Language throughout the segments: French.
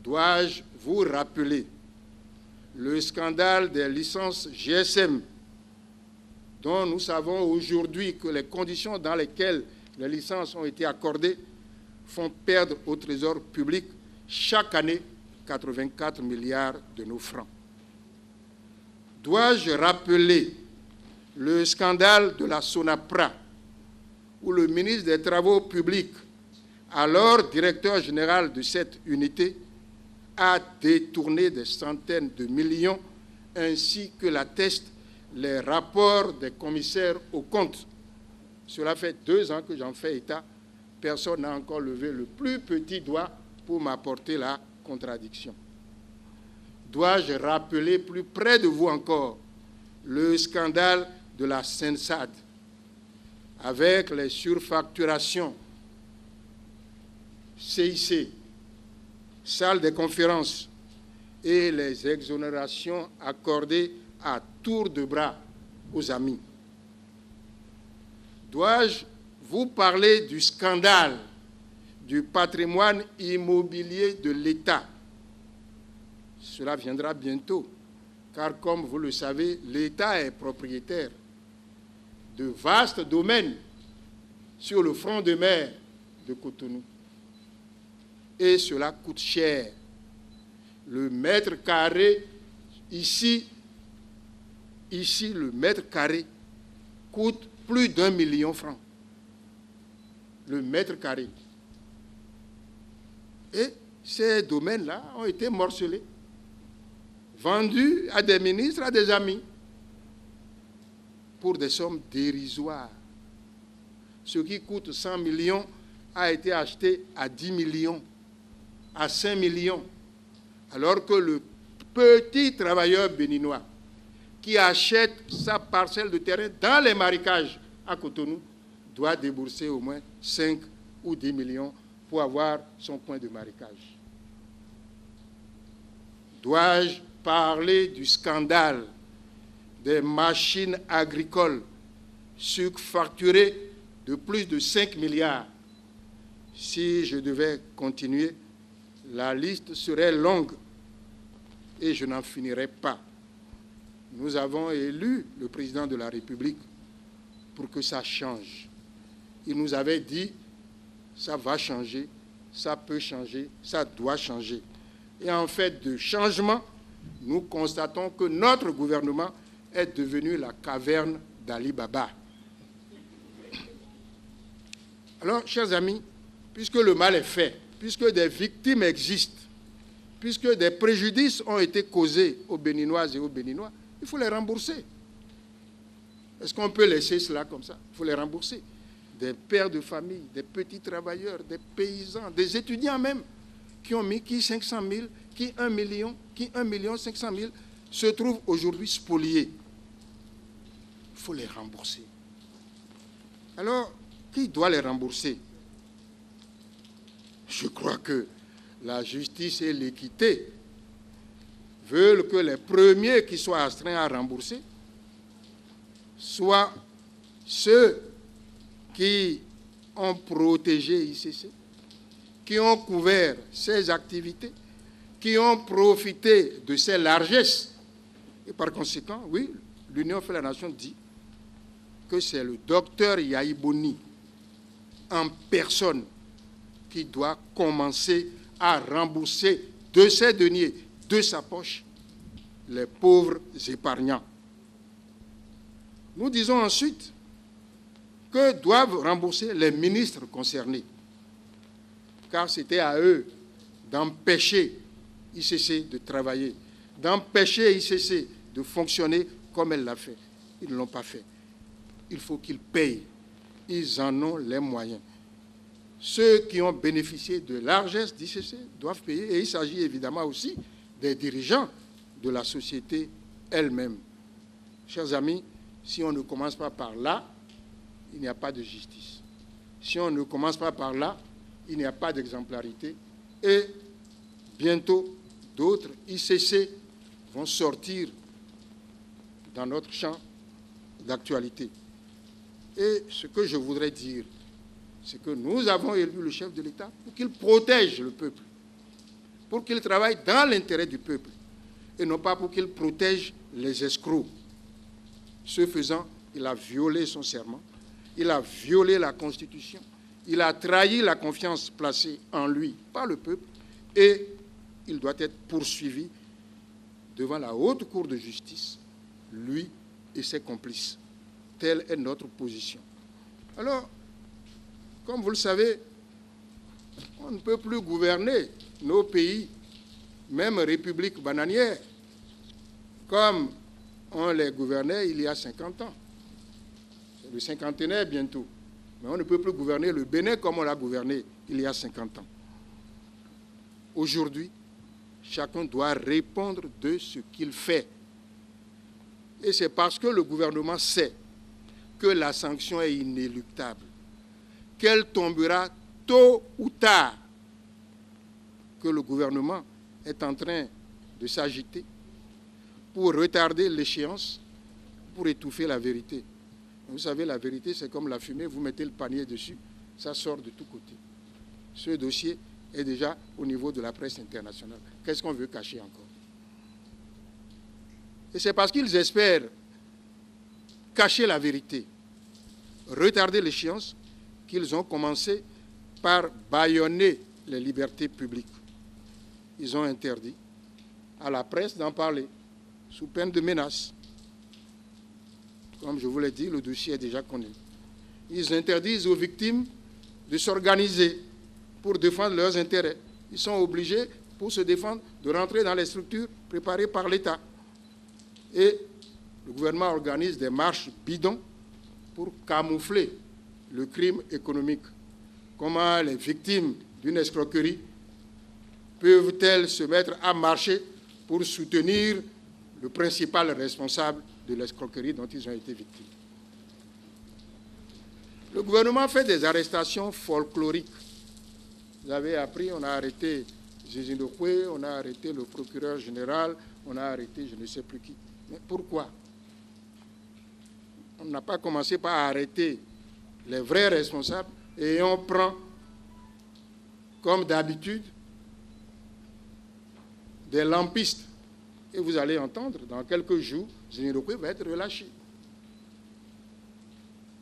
dois-je vous rappeler le scandale des licences GSM, dont nous savons aujourd'hui que les conditions dans lesquelles les licences ont été accordées font perdre au Trésor public chaque année 84 milliards de nos francs. Dois-je rappeler le scandale de la Sonapra, où le ministre des Travaux publics, alors directeur général de cette unité, a détourné des centaines de millions, ainsi que l'attestent les rapports des commissaires aux comptes. Cela fait 2 ans que j'en fais état. Personne n'a encore levé le plus petit doigt pour m'apporter la contradiction. Dois-je rappeler plus près de vous encore le scandale de la SENSAD, avec les surfacturations, CIC, salle des conférences et les exonérations accordées à tour de bras aux amis? Dois-je vous parler du scandale du patrimoine immobilier de l'État? Cela viendra bientôt, car comme vous le savez, l'État est propriétaire de vastes domaines sur le front de mer de Cotonou. Et cela coûte cher. Le mètre carré, ici, le mètre carré coûte plus d'1 million de francs. Le mètre carré. Et ces domaines-là ont été morcelés, vendus à des ministres, à des amis, pour des sommes dérisoires. Ce qui coûte 100 millions a été acheté à 10 millions, à 5 millions, alors que le petit travailleur béninois qui achète sa parcelle de terrain dans les marécages à Cotonou doit débourser au moins 5 ou 10 millions pour avoir son coin de marécage. Dois-je parler du scandale des machines agricoles surfacturées de plus de 5 milliards? Si je devais continuer, la liste serait longue et je n'en finirai pas. Nous avons élu le président de la République pour que ça change. Il nous avait dit, ça va changer, ça peut changer, ça doit changer. Et en fait de changement, nous constatons que notre gouvernement est devenu la caverne d'Ali Baba. Alors, chers amis, puisque le mal est fait, puisque des victimes existent, puisque des préjudices ont été causés aux Béninoises et aux Béninois, il faut les rembourser. Est-ce qu'on peut laisser cela comme ça? Il faut les rembourser. Des pères de famille, des petits travailleurs, des paysans, des étudiants même, qui ont mis qui 500 000, qui 1 million, qui 1 million 500 000, se trouvent aujourd'hui spoliés. Il faut les rembourser. Alors, qui doit les rembourser? Je crois que la justice et l'équité veulent que les premiers qui soient astreints à rembourser soient ceux qui ont protégé ICC, qui ont couvert ses activités, qui ont profité de ses largesses. Et par conséquent, oui, l'Union fait la nation dit que c'est le docteur Yaïbouni en personne qui doit commencer à rembourser de ses deniers, de sa poche, les pauvres épargnants. Nous disons ensuite que doivent rembourser les ministres concernés, car c'était à eux d'empêcher ICC de travailler, d'empêcher ICC de fonctionner comme elle l'a fait. Ils ne l'ont pas fait. Il faut qu'ils payent. Ils en ont les moyens. Ceux qui ont bénéficié de largesse d'ICC doivent payer, et il s'agit évidemment aussi des dirigeants de la société elle-même. Chers amis, si on ne commence pas par là, il n'y a pas de justice. Si on ne commence pas par là, il n'y a pas d'exemplarité. Et bientôt, d'autres ICC vont sortir dans notre champ d'actualité. Et ce que je voudrais dire, c'est que nous avons élu le chef de l'État pour qu'il protège le peuple, pour qu'il travaille dans l'intérêt du peuple et non pas pour qu'il protège les escrocs. Ce faisant, il a violé son serment, il a violé la Constitution, il a trahi la confiance placée en lui par le peuple et il doit être poursuivi devant la haute cour de justice, lui et ses complices. Telle est notre position. Alors, comme vous le savez, on ne peut plus gouverner nos pays, même républiques bananières, comme on les gouvernait il y a 50 ans. C'est le cinquantenaire bientôt. Mais on ne peut plus gouverner le Bénin comme on l'a gouverné il y a 50 ans. Aujourd'hui, chacun doit répondre de ce qu'il fait. Et c'est parce que le gouvernement sait que la sanction est inéluctable, qu'elle tombera tôt ou tard, que le gouvernement est en train de s'agiter pour retarder l'échéance, pour étouffer la vérité. Vous savez, la vérité, c'est comme la fumée, vous mettez le panier dessus, ça sort de tous côtés. Ce dossier est déjà au niveau de la presse internationale. Qu'est-ce qu'on veut cacher encore? Et c'est parce qu'ils espèrent cacher la vérité, retarder l'échéance, qu'ils ont commencé par bâillonner les libertés publiques. Ils ont interdit à la presse d'en parler, sous peine de menace. Comme je vous l'ai dit, le dossier est déjà connu. Ils interdisent aux victimes de s'organiser pour défendre leurs intérêts. Ils sont obligés, pour se défendre, de rentrer dans les structures préparées par l'État. Et le gouvernement organise des marches bidons pour camoufler le crime économique. Comment les victimes d'une escroquerie peuvent-elles se mettre à marcher pour soutenir le principal responsable de l'escroquerie dont ils ont été victimes? Le gouvernement fait des arrestations folkloriques. Vous avez appris, on a arrêté Zizi Ndokwe, on a arrêté le procureur général, on a arrêté je ne sais plus qui. Mais pourquoi? On n'a pas commencé par arrêter les vrais responsables et on prend, comme d'habitude, des lampistes. Et vous allez entendre, dans quelques jours, Zizi Ndokwe va être relâché.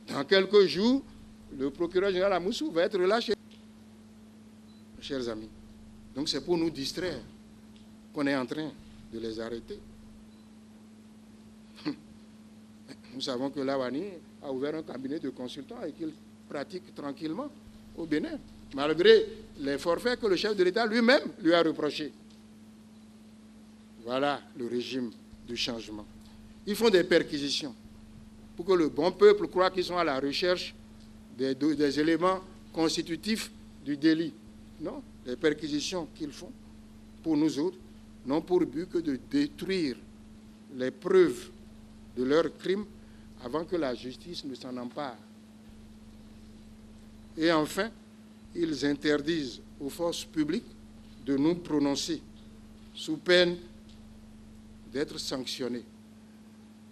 Dans quelques jours, le procureur général Amoussou va être relâché. Chers amis, donc c'est pour nous distraire qu'on est en train de les arrêter. Nous savons que Lawani a ouvert un cabinet de consultants et qu'il pratique tranquillement au Bénin, malgré les forfaits que le chef de l'État lui-même lui a reprochés. Voilà le régime du changement. Ils font des perquisitions pour que le bon peuple croit qu'ils sont à la recherche des éléments constitutifs du délit. Non, les perquisitions qu'ils font pour nous autres n'ont pour but que de détruire les preuves de leurs crimes avant que la justice ne s'en empare. Et enfin, ils interdisent aux forces publiques de nous prononcer sous peine d'être sanctionnés.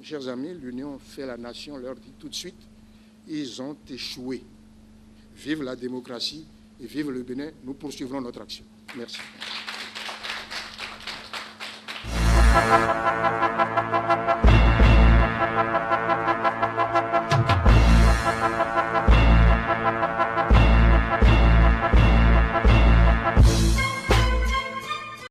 Chers amis, l'Union fait la nation leur dit tout de suite, ils ont échoué. Vive la démocratie et vive le Bénin, nous poursuivrons notre action. Merci.